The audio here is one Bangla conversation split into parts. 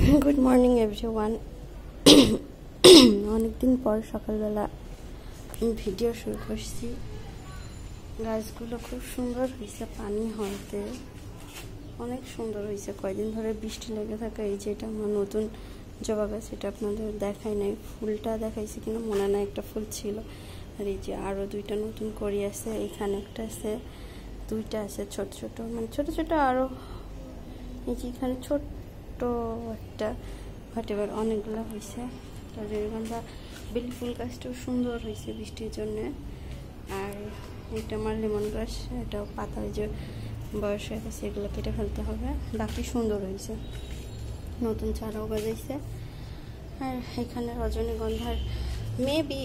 Good morning everyone. অনেকদিন পর সকালবেলা ভিডিও শুরু করছি। গাছগুলো খুব সুন্দর হয়েছে, পানি হয়তে অনেক সুন্দর হয়েছে। কয়দিন ধরে বৃষ্টি লেগে থাকা। এই যে এটা আমার নতুন জবা গাছ, এটা আপনাদের দেখাই নাই, ফুলটা দেখাইছি কিনা মনে নাই, একটা ফুল ছিল। আর এই যে আরও দুইটা নতুন করি আছে, এখানে একটা আছে, দুইটা আছে ছোট ছোট, মানে ছোট ছোট আরও। এই যে এখানে ছোট্ট একটা হোয়াটেভার অনেকগুলো হয়েছে। রজনীগন্ধা বেলি ফুল গাছটাও সুন্দর হয়েছে বৃষ্টির জন্যে। আর এটা আমার লেমন গাছ, এটাও পাতা যে বয়স হয়ে গেছে, এগুলো কেটে ফেলতে হবে। বাকি সুন্দর হয়েছে, নতুন চারাও গজাইছে। আর এখানে রজনীগন্ধার মেবি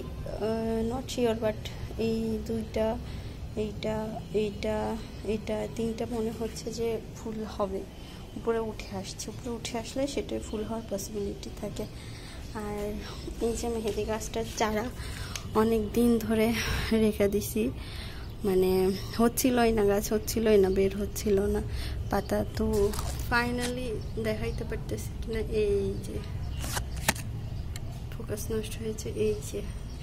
নট শিওর, বাট এই দুইটা, এইটা এইটা এইটা তিনটা মনে হচ্ছে যে ফুল হবে, উপরে উঠে আসছে। উপরে উঠে আসলে সেটাই ফুল হওয়ার পসিবিলিটি থাকে। আর এই যে মেহেদি গাছটার চারা অনেক দিন ধরে রেখে দিছি, মানে হচ্ছিলই না, গাছ হচ্ছিলই না, বের হচ্ছিল না পাতা। তো ফাইনালি দেখাইতে পারতেছি কিনা, এই যে ফোকাস নষ্ট হয়েছে, এই যে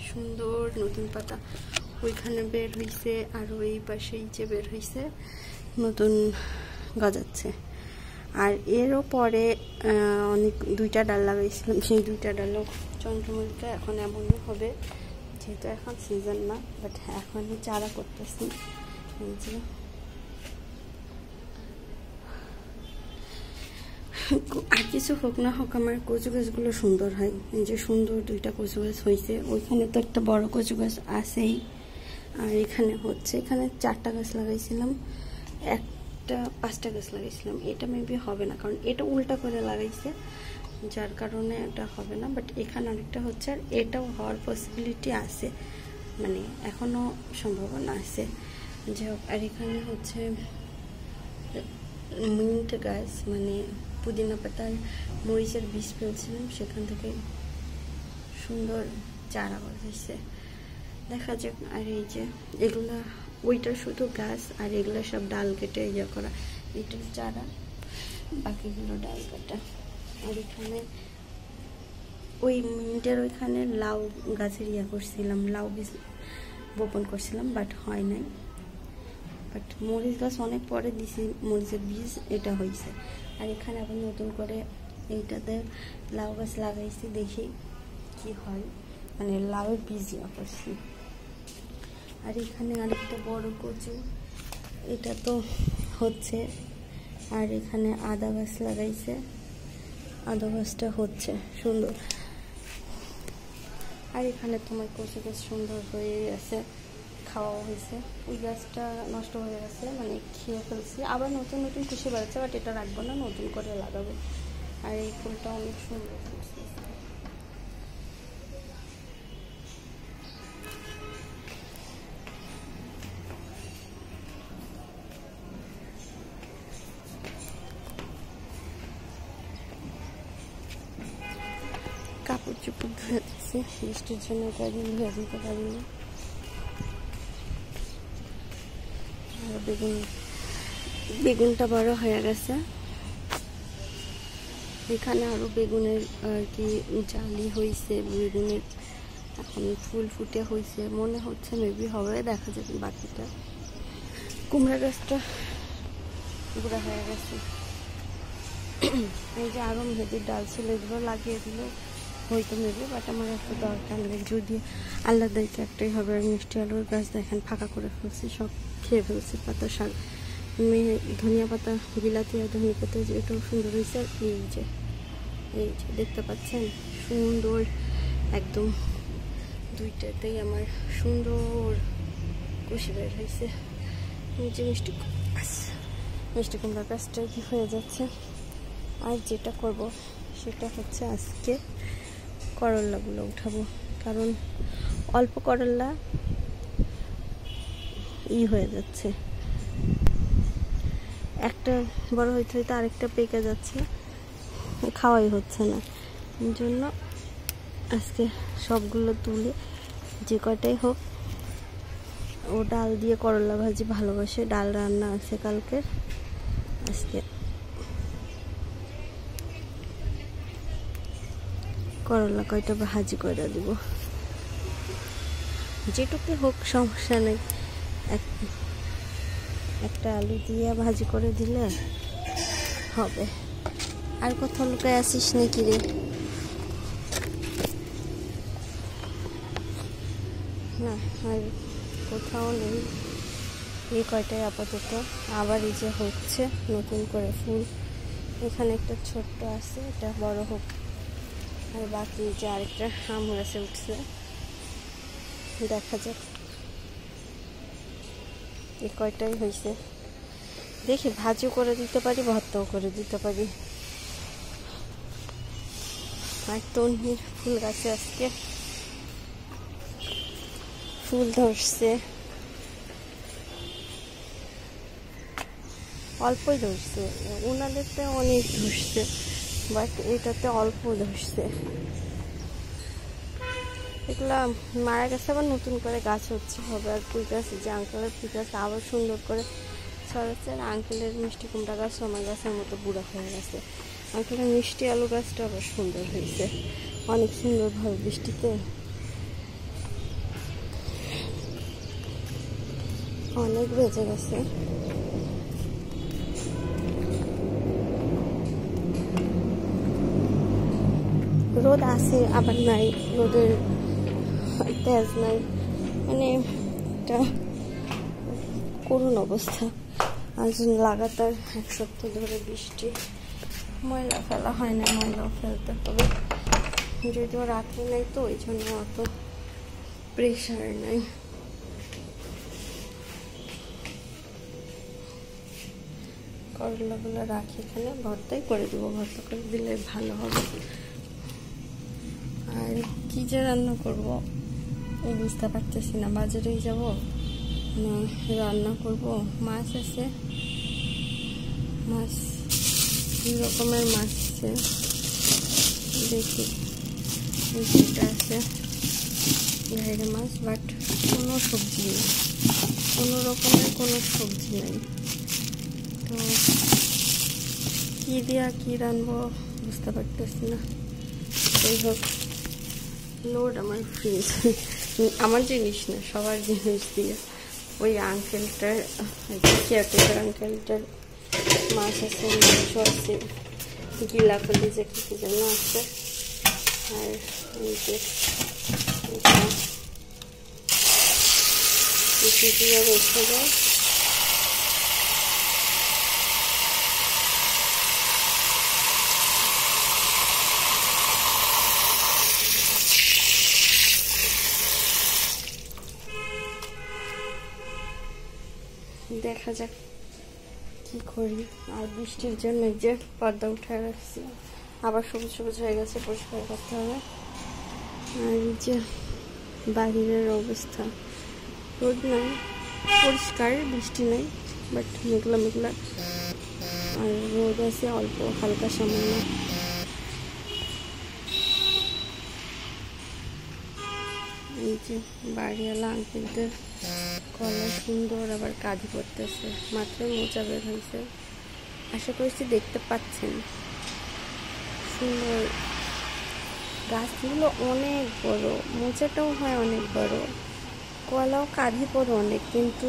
সুন্দর নতুন পাতা ওইখানে বের হয়েছে। আর ওই পাশেই যে বের হয়েছে নতুন গজাচ্ছে। আর এরও পরে অনেক দুইটা ডাল লাগাইছিলাম, সেই দুইটা ডালও চন্দ্রমল্লিকা এখন এমনই হবে, যেহেতু এখন সিজন না, বাট এখনই চারা করতেছি। এই যে আর কিছু হোক না হোক, আমার কচু গাছগুলো সুন্দর হয়। এই যে সুন্দর দুইটা কচু গাছ হয়েছে, ওইখানে তো একটা বড় কচু গাছ আছেই। আর এখানে হচ্ছে, এখানে 4টা গাছ লাগাইছিলাম, একটা 5টা গাছ লাগাইছিলাম। এটা মেবি হবে না, কারণ এটা উল্টা করে লাগাইছে, যার কারণে এটা হবে না। বাট এখানে আরেকটা হচ্ছে, আর এটাও হওয়ার পসিবিলিটি আছে, মানে এখনও সম্ভাবনা আছে। যাই হোক, আর এখানে হচ্ছে মিন্ট গাছ, মানে পুদিনা পাতার মরিচের বীজ ফেলছিলাম, সেখান থেকে সুন্দর চারা গজাইছে, দেখা যাক। আর এই যে এগুলা, ওইটা শুধু গাছ, আর এগুলো সব ডাল কেটে ইয়ে করা, এটার চারা, বাকিগুলো ডাল কাটা। আর এখানে ওই মিন্টের ওইখানে লাউ গাছের ইয়ে করছিলাম, লাউ বীজ বপন করছিলাম, বাট হয় নাই। বাট মরিচ গাছ অনেক পরে দিছি মরিচের বীজ, এটা হয়েছে। আর এখানে আবার নতুন করে এইটাতে লাউ গাছ লাগাইছি, দেখি কি হয়, মানে লাউয়ের বীজ ইয়ে করছি। আর এখানে আরেকটা বড় কচু, এটা তো হচ্ছে। আর এখানে আদা গাছ লাগাইছে, আদা গাছটা হচ্ছে সুন্দর। আর এখানে তোমার কচু গাছ সুন্দর হয়ে গেছে, খাওয়া হয়েছে। ওই গাছটা নষ্ট হয়ে গেছে, মানে খেয়ে ফেলছি। আবার নতুন নতুন খুশি বাড়ছে, বাট এটা রাখবো না, নতুন করে লাগাবো। আর এই ফুলটা অনেক সুন্দর হয়েছে। কাপড় চোপড় ধুয়ে দিচ্ছি, বৃষ্টির জন্য কদিন ধুয়ে দিতে পারিনি। আর বেগুনটা বড় হয়ে গেছে। এখানে আরো বেগুনের আর কি জালি হয়েছে, বেগুনের এখন ফুল ফুটে হয়েছে, মনে হচ্ছে মেবি হবে, দেখা যাবে বাকিটা। কুমড়া গাছটা বুড়া হয়ে গেছে। এই যে আরো মেহেদির ডাল ছিল, এগুলো লাগিয়ে দিল হয়তো মেবি, বাট আমার একটা দরকার নেই। যদি আল্লাহ দেখে একটাই হবে। আর মিষ্টি আলুর গাছ দেখেন ফাঁকা করে ফেলছি, সব খেয়ে ফেলছি। পাতা শাক, ধনিয়া পাতা, বিলাতি আর ধনিয়া পাতা, এটাও সুন্দর হয়েছে। আর এই যে দেখতে পাচ্ছেন সুন্দর একদম, দুইটাতেই আমার সুন্দর কুশি বের হয়েছে। এই যে মিষ্টি কুমড়ার গাছটা কি হয়ে যাচ্ছে। আর যেটা করব সেটা হচ্ছে আজকে করল্লাগুলো উঠাবো, কারণ অল্প করল্লা হয়ে যাচ্ছে, একটা বড় হইতে হইতে আরেকটা পেকে যাচ্ছে, খাওয়াই হচ্ছে না। এই জন্য আজকে সবগুলো তুলে যে কটাই হোক, ও ডাল দিয়ে করলা ভাজি ভালোবাসে, ডাল রান্না আছে কালকে, আজকে করলা কয়টা ভাজি করে দিব, যেটুকু হোক সমস্যা নেই। একটা আলু দিয়ে ভাজি করে দিলে হবে। আর কোথাও লুকায় আসিস নাকি রে? না, আর কোথাও নেই, এই কয়টাই আপাতত। আবার এই যে হচ্ছে নতুন করে ফুল, এখানে একটা ছোট্ট আছে, এটা বড় হোক। আর বাকি যে আরেকটা আম গাছে উঠছে, দেখা যাক। এই কয়টাই হয়েছে, দেখি ভাজিও করে দিতে পারি, ভর্তাও করে দিতে পারি। আর তন্নির ফুল গাছে আজকে ফুল ধরছে, অল্পই ধরছে। ওনাদেরতে অনেক ধরছে, বাট এটাতে অল্প ধরছে। এগুলা মারা গেছে, আবার নতুন করে গাছ হচ্ছে, হবে। আর ফুল গাছ, যে আঙ্কেলের ফুল গাছ আবার সুন্দর করে ছড়াচ্ছে। আর আঙ্কেলের মিষ্টি কুমড়া গাছ আমার গাছের মতো বুড়া হয়ে গেছে। আঙ্কেলের মিষ্টি আলু গাছটা আবার সুন্দর হয়েছে, অনেক সুন্দরভাবে বৃষ্টিতে অনেক বেজে গেছে। রোদ আছে আবার নাই, রোদের তেজ নাই, মানে একটা করুণ অবস্থা। আজ লাগাতার এক সপ্তাহ ধরে বৃষ্টি, ময়লা ফেলা হয় না, ময়লাও ফেলতে হবে। যদিও রাত্রি নাই তো ওই জন্য অত প্রেশার নাই। করলাগুলো রাখি এখানে, ভর্তাই করে দেবো, ভর্তা করে দিলে ভালো হবে। আর কি যে রান্না করবো বুঝতে পারতেছি না, বাজারেই যাব না রান্না করব। মাছ আছে, মাছ 2 রকমের মাছ আছে, দেখি এটা আছে ঘাইরে মাছ, বাট কোনো সবজি নেই, কোনো রকমের কোনো সবজি নেই। তো কি দিয়া কি রানবো বুঝতে পারতেছি না। যাই হোক, লোড আমার ফ্রিজ, আমার জিনিস না, সবার জিনিস দিয়ে। ওই আঙ্কেলটার, কেয়ারটেকার আঙ্কেলটার মাছ আছে, মাংস আছে, গিলা করলে যে কি যেন আছে। আর এই যে রেখে দেয়। দেখা যাক কি করি। আর বৃষ্টির জন্য যে পর্দা উঠায় রাখছি, আবার সবুজ সবুজ হয়ে গেছে, পরিষ্কার করতে হবে। আর এই যে বাহিরের অবস্থা, রোদ নাই, পরিষ্কার, বৃষ্টি নেই, বাট মেঘলা মেঘলা। আর রোদ আছে অল্প হালকা সামান্য। এই যে বাড়িওয়ালা আঙ্কেলদের কলা সুন্দর, আবার কাঁধি পড়তেছে, মাত্র মোচা বের হয়েছে। আশা করছি দেখতে পাচ্ছেন, সুন্দর গাছগুলো অনেক বড়, মোচাটাও হয় অনেক বড়, কলাও কাঁধি পড়ে অনেক, কিন্তু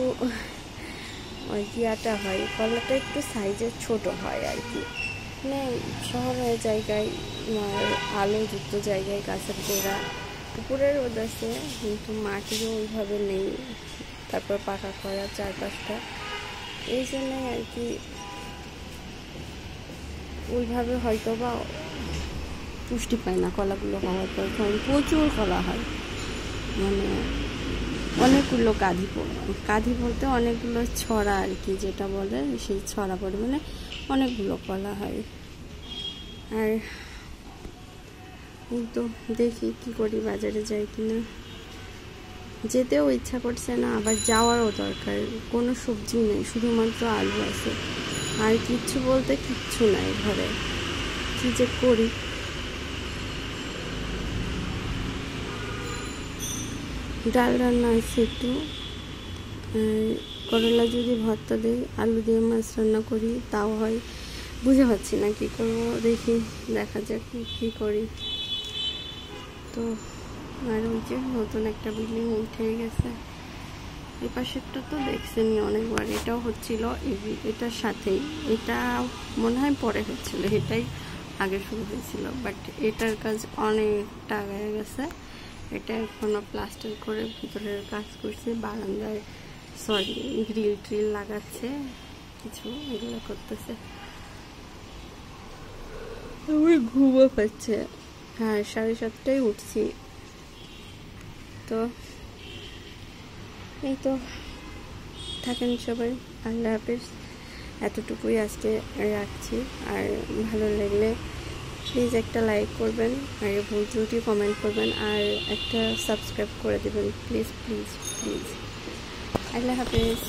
ওই গিয়াটা হয়, কলাটা একটু সাইজের ছোট হয় আর কি। মানে শহরের জায়গায়, আলো যুক্ত জায়গায় গাছের গোড়া, পুকুরের রোদ আছে, কিন্তু মাটিও ওইভাবে নেই, তারপর পাকা করা চারপাশটা, এই জন্যই আর কি ওইভাবে হয়তো বা পুষ্টি পায় না কলাগুলো হওয়ার পর। প্রচুর কলা হয়, মানে অনেকগুলো কাঁধি বলতে অনেকগুলো ছড়া আর কি, যেটা বলে সেই ছড়া পড়ে, মানে অনেকগুলো কলা হয়। আর তো দেখি কি করি, বাজারে যাই কিনা, যেতেও ইচ্ছা করছে না, আবার যাওয়ারও দরকার। কোনো সবজি নেই, শুধুমাত্র আলু আছে, আর কিচ্ছু বলতে কিচ্ছু নাই ঘরে। কি যে করি, ডাল রান্না আছে একটু, করলা যদি ভর্তা দিই, আলু দিয়ে মাছ রান্না করি তাও হয়, বুঝে পাচ্ছি না কি করবো। দেখি, দেখা যাক কি করি। তো আর ওই যে নতুন একটা বিল্ডিং উঠে গেছে, এই পাশেরটা তো দেখছেনি অনেকবার। এটাও হচ্ছিল এটার সাথেই, এটা মনে হয় পরে হচ্ছিল, এটাই আগে শুরু হয়েছিল, বাট এটার কাজ অনেকটা আগে গেছে। এটা এখনো প্লাস্টার করে ভিতরের কাজ করছে, বারান্দায় গ্রিল ট্রিল লাগাচ্ছে, কিছু এগুলো করতেছে। আমার ঘুমও পাচ্ছে, হ্যাঁ 7:30টায় উঠছি। তো এই তো, থাকেন সবাই, আল্লাহ হাফেজ। এতটুকুই আজকে রাখছি। আর ভালো লাগলে প্লিজ একটা লাইক করবেন, আর ভুল ত্রুটি কমেন্ট করবেন, আর একটা সাবস্ক্রাইব করে দেবেন প্লিজ প্লিজ প্লিজ। আল্লাহ হাফেজ।